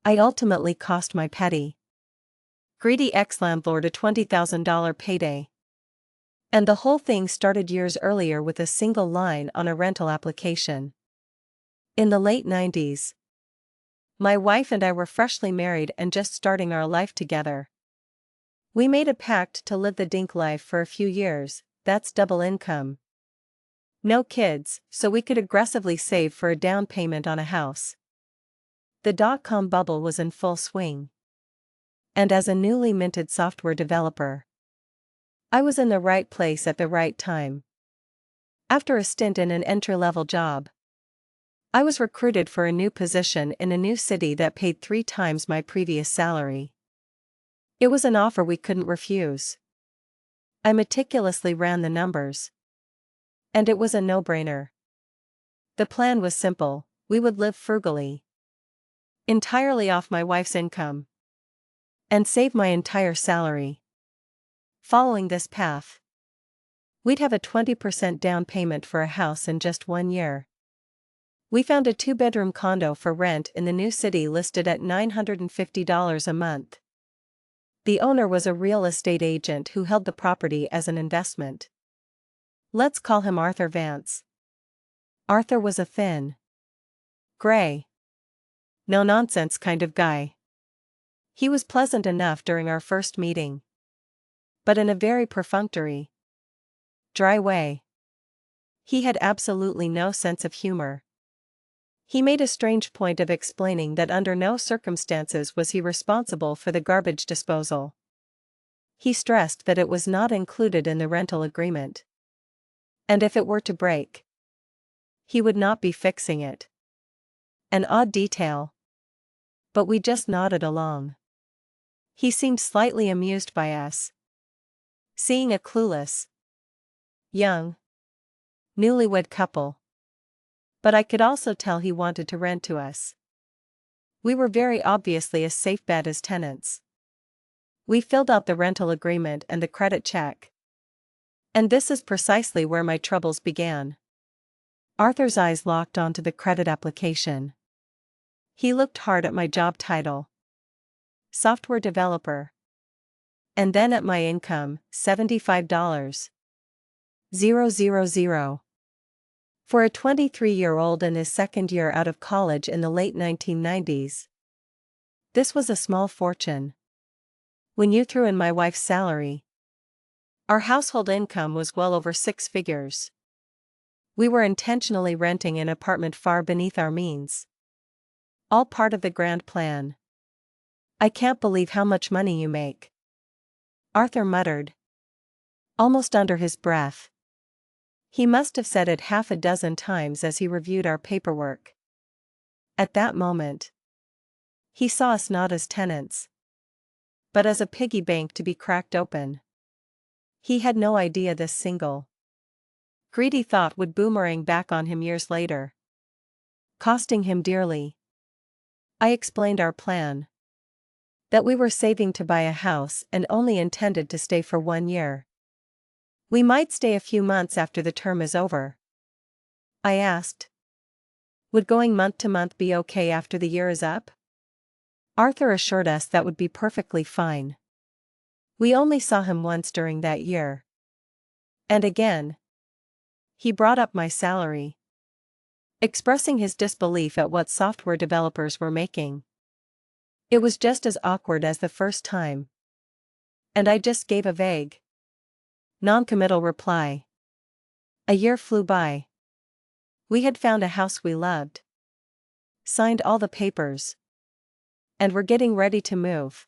I ultimately cost my petty, greedy ex-landlord a $20,000 payday. And the whole thing started years earlier with a single line on a rental application. In the late 90s, my wife and I were freshly married and just starting our life together. We made a pact to live the dink life for a few years, that's double income. No kids, so we could aggressively save for a down payment on a house. The dot-com bubble was in full swing. And as a newly minted software developer, I was in the right place at the right time. After a stint in an entry-level job, I was recruited for a new position in a new city that paid 3 times my previous salary. It was an offer we couldn't refuse. I meticulously ran the numbers. And it was a no-brainer. The plan was simple: we would live frugally, entirely off my wife's income, and save my entire salary. Following this path, we'd have a 20% down payment for a house in just 1 year. We found a 2-bedroom condo for rent in the new city listed at $950 a month. The owner was a real estate agent who held the property as an investment. Let's call him Arthur Vance. Arthur was a thin, gray, no-nonsense kind of guy. He was pleasant enough during our first meeting, but in a very perfunctory, dry way. He had absolutely no sense of humor. He made a strange point of explaining that under no circumstances was he responsible for the garbage disposal. He stressed that it was not included in the rental agreement. And if it were to break, he would not be fixing it. An odd detail. But we just nodded along. He seemed slightly amused by us seeing a clueless, young, newlywed couple. But I could also tell he wanted to rent to us. We were very obviously a safe bet as tenants. We filled out the rental agreement and the credit check. And this is precisely where my troubles began. Arthur's eyes locked onto the credit application. He looked hard at my job title, software developer, and then at my income, $75,000. For a 23-year-old in his second year out of college in the late 1990s. This was a small fortune. When you threw in my wife's salary, our household income was well over 6 figures. We were intentionally renting an apartment far beneath our means. All part of the grand plan. I can't believe how much money you make, Arthur muttered, almost under his breath. He must have said it half a dozen times as he reviewed our paperwork. At that moment, he saw us not as tenants, but as a piggy bank to be cracked open. He had no idea this single, greedy thought would boomerang back on him years later, costing him dearly. I explained our plan. That we were saving to buy a house and only intended to stay for 1 year. We might stay a few months after the term is over. I asked. Would going month to month be okay after the year is up? Arthur assured us that would be perfectly fine. We only saw him once during that year. And again, he brought up my salary, expressing his disbelief at what software developers were making. It was just as awkward as the first time. And I just gave a vague, non-committal reply. A year flew by. We had found a house we loved, signed all the papers, and were getting ready to move.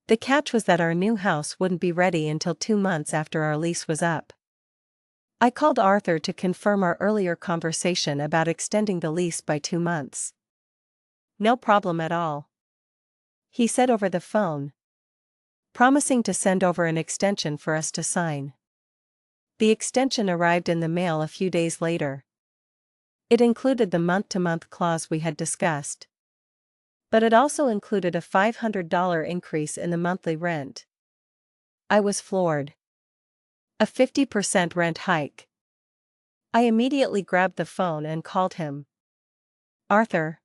The catch was that our new house wouldn't be ready until 2 months after our lease was up. I called Arthur to confirm our earlier conversation about extending the lease by 2 months. No problem at all, he said over the phone, promising to send over an extension for us to sign. The extension arrived in the mail a few days later. It included the month-to-month clause we had discussed. But it also included a $500 increase in the monthly rent. I was floored. A 50% rent hike. I immediately grabbed the phone and called him. Arthur.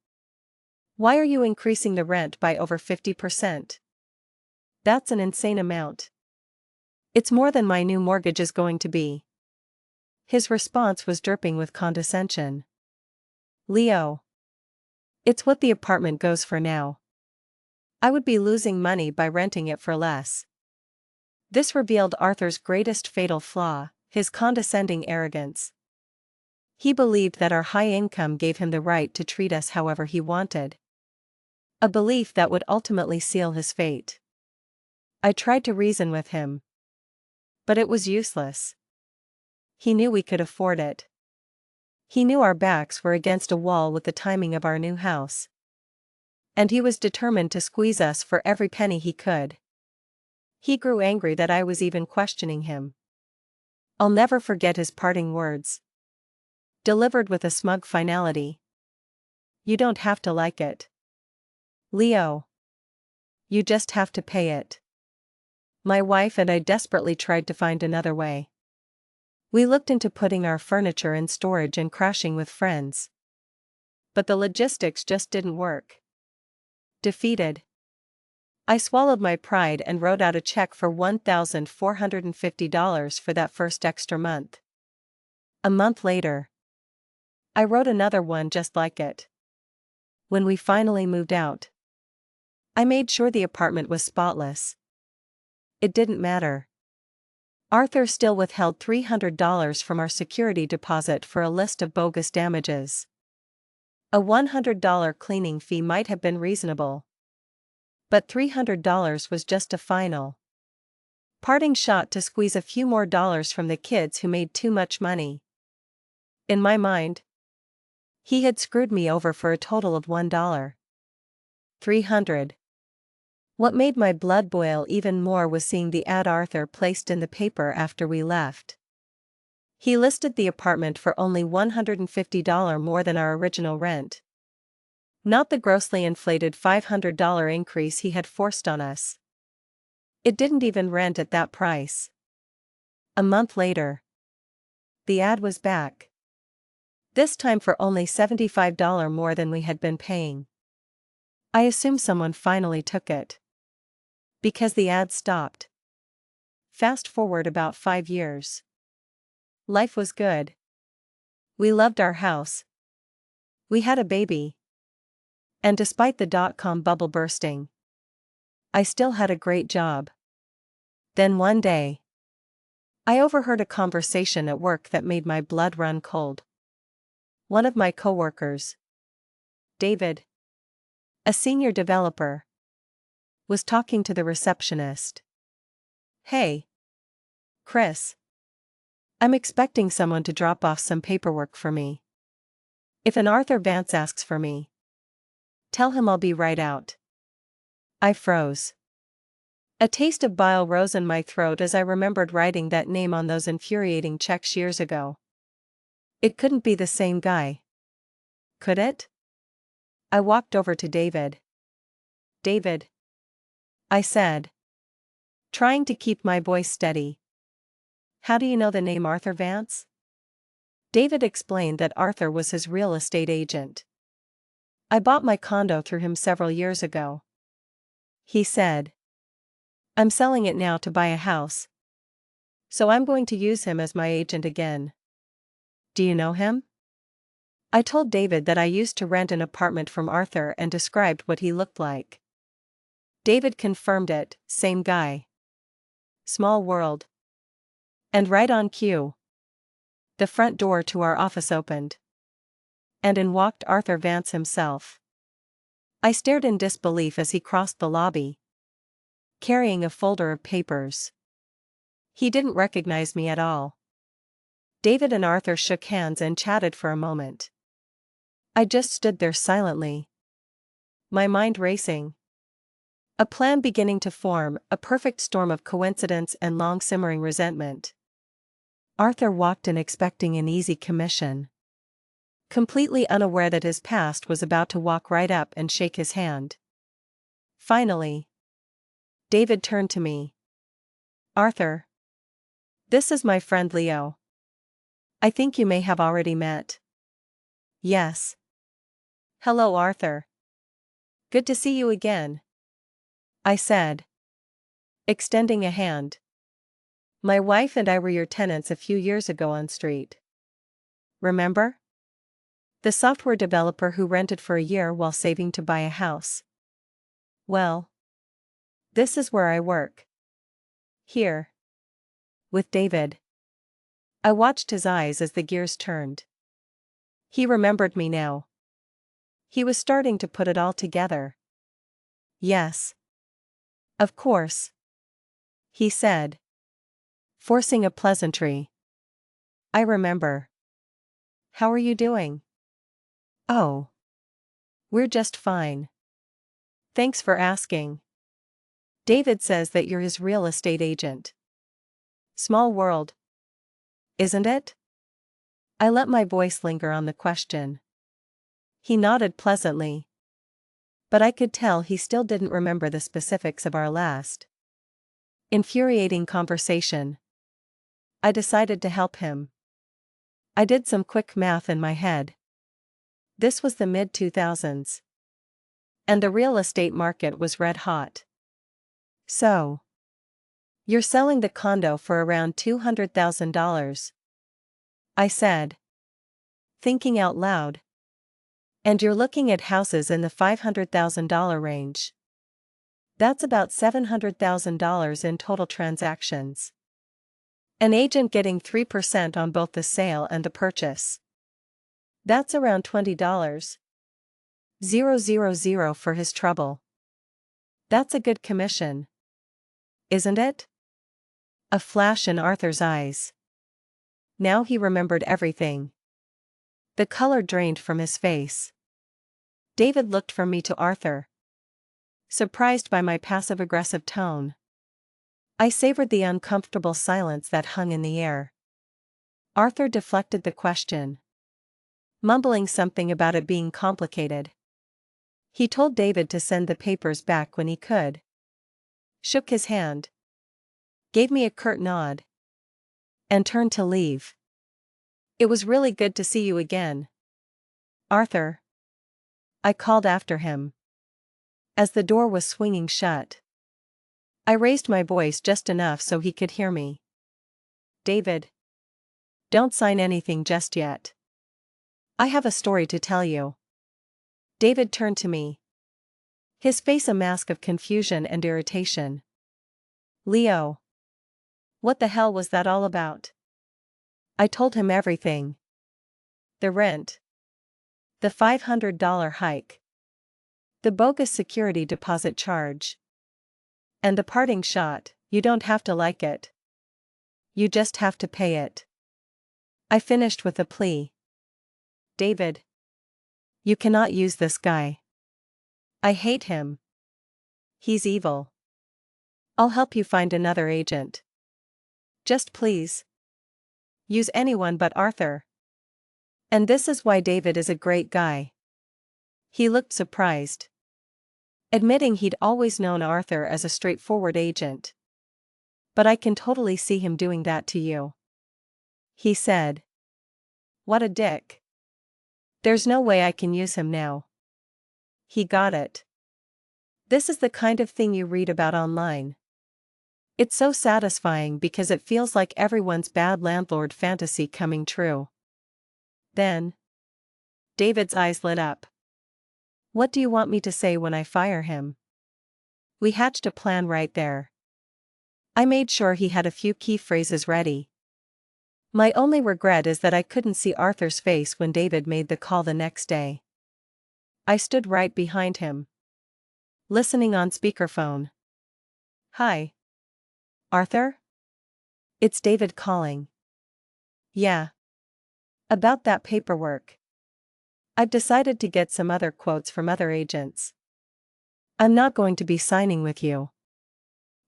Why are you increasing the rent by over 50%? That's an insane amount. It's more than my new mortgage is going to be. His response was dripping with condescension. Leo. It's what the apartment goes for now. I would be losing money by renting it for less. This revealed Arthur's greatest fatal flaw, his condescending arrogance. He believed that our high income gave him the right to treat us however he wanted. A belief that would ultimately seal his fate. I tried to reason with him. But it was useless. He knew we could afford it. He knew our backs were against a wall with the timing of our new house. And he was determined to squeeze us for every penny he could. He grew angry that I was even questioning him. I'll never forget his parting words. Delivered with a smug finality. You don't have to like it, Leo. You just have to pay it. My wife and I desperately tried to find another way. We looked into putting our furniture in storage and crashing with friends. But the logistics just didn't work. Defeated, I swallowed my pride and wrote out a check for $1,450 for that first extra month. A month later, I wrote another one just like it. When we finally moved out, I made sure the apartment was spotless. It didn't matter. Arthur still withheld $300 from our security deposit for a list of bogus damages. A $100 cleaning fee might have been reasonable. But $300 was just a final parting shot to squeeze a few more dollars from the kids who made too much money. In my mind, he had screwed me over for a total of $1. 300. What made my blood boil even more was seeing the ad Arthur placed in the paper after we left. He listed the apartment for only $150 more than our original rent. Not the grossly inflated $500 increase he had forced on us. It didn't even rent at that price. A month later, the ad was back. This time for only $75 more than we had been paying. I assume someone finally took it. Because the ad stopped. Fast forward about 5 years. Life was good. We loved our house. We had a baby. And despite the dot-com bubble bursting, I still had a great job. Then one day, I overheard a conversation at work that made my blood run cold. One of my coworkers, David, a senior developer, was talking to the receptionist. Hey, Chris. I'm expecting someone to drop off some paperwork for me. If an Arthur Vance asks for me, tell him I'll be right out. I froze. A taste of bile rose in my throat as I remembered writing that name on those infuriating checks years ago. It couldn't be the same guy. Could it? I walked over to David. David, I said, trying to keep my voice steady. How do you know the name Arthur Vance? David explained that Arthur was his real estate agent. I bought my condo through him several years ago. He said, I'm selling it now to buy a house. So I'm going to use him as my agent again. Do you know him? I told David that I used to rent an apartment from Arthur and described what he looked like. David confirmed it, same guy. Small world. And right on cue, the front door to our office opened. And in walked Arthur Vance himself. I stared in disbelief as he crossed the lobby, carrying a folder of papers. He didn't recognize me at all. David and Arthur shook hands and chatted for a moment. I just stood there silently, my mind racing. A plan beginning to form, a perfect storm of coincidence and long-simmering resentment. Arthur walked in expecting an easy commission, completely unaware that his past was about to walk right up and shake his hand. Finally, David turned to me. Arthur, this is my friend Leo. I think you may have already met. Yes. Hello, Arthur. Good to see you again, I said, extending a hand. My wife and I were your tenants a few years ago on street. Remember? The software developer who rented for a year while saving to buy a house. Well, this is where I work. Here. With David. I watched his eyes as the gears turned. He remembered me now. He was starting to put it all together. Yes. Of course. He said, forcing a pleasantry. I remember. How are you doing? Oh. We're just fine. Thanks for asking. David says that you're his real estate agent. Small world. Isn't it? I let my voice linger on the question. He nodded pleasantly. But I could tell he still didn't remember the specifics of our last infuriating conversation. I decided to help him. I did some quick math in my head. This was the mid-2000s. And the real estate market was red hot. So. You're selling the condo for around $200,000. I said. Thinking out loud. And you're looking at houses in the $500,000 range. That's about $700,000 in total transactions. An agent getting 3% on both the sale and the purchase. That's around $20,000 for his trouble. That's a good commission. Isn't it? A flash in Arthur's eyes. Now he remembered everything. The color drained from his face. David looked from me to Arthur. Surprised by my passive-aggressive tone. I savored the uncomfortable silence that hung in the air. Arthur deflected the question, mumbling something about it being complicated. He told David to send the papers back when he could. Shook his hand. Gave me a curt nod. And turned to leave. It was really good to see you again, Arthur. I called after him. As the door was swinging shut. I raised my voice just enough so he could hear me. David. Don't sign anything just yet. I have a story to tell you. David turned to me. His face a mask of confusion and irritation. Leo. What the hell was that all about? I told him everything. The rent. The $500 hike. The bogus security deposit charge. And the parting shot, you don't have to like it. You just have to pay it. I finished with a plea. David. You cannot use this guy. I hate him. He's evil. I'll help you find another agent. Just please. Use anyone but Arthur. And this is why David is a great guy. He looked surprised. Admitting he'd always known Arthur as a straightforward agent. But I can totally see him doing that to you. He said. What a dick. There's no way I can use him now. He got it. This is the kind of thing you read about online. It's so satisfying because it feels like everyone's bad landlord fantasy coming true. Then. David's eyes lit up. What do you want me to say when I fire him? We hatched a plan right there. I made sure he had a few key phrases ready. My only regret is that I couldn't see Arthur's face when David made the call the next day. I stood right behind him. Listening on speakerphone. Hi. Arthur? It's David calling. Yeah. About that paperwork. I've decided to get some other quotes from other agents. I'm not going to be signing with you.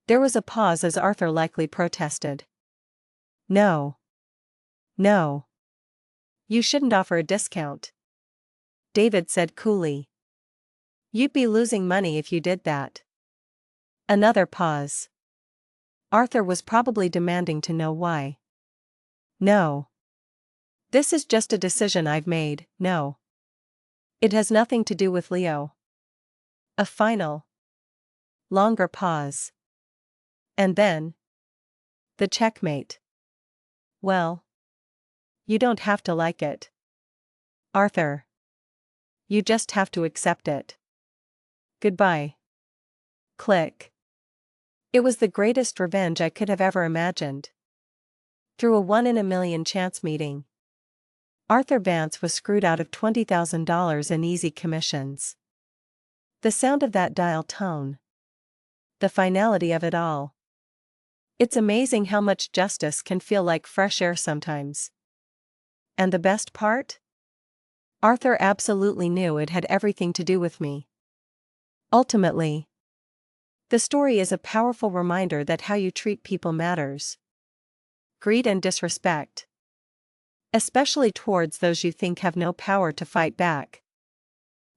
There was a pause as Arthur likely protested. No. No. You shouldn't offer a discount. David said coolly. You'd be losing money if you did that. Another pause. Arthur was probably demanding to know why. No. This is just a decision I've made, no. It has nothing to do with Leo. A final, longer pause. And then, the checkmate. Well, you don't have to like it, Arthur. You just have to accept it. Goodbye. Click. It was the greatest revenge I could have ever imagined. Through a one-in-a-million chance meeting, Arthur Vance was screwed out of $20,000 in easy commissions. The sound of that dial tone. The finality of it all. It's amazing how much justice can feel like fresh air sometimes. And the best part? Arthur absolutely knew it had everything to do with me. Ultimately, the story is a powerful reminder that how you treat people matters. Greed and disrespect, especially towards those you think have no power to fight back,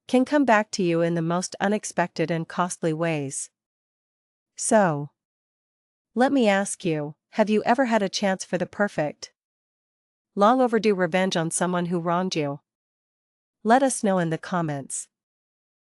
can come back to you in the most unexpected and costly ways. So, let me ask you, have you ever had a chance for the perfect, long overdue revenge on someone who wronged you? Let us know in the comments.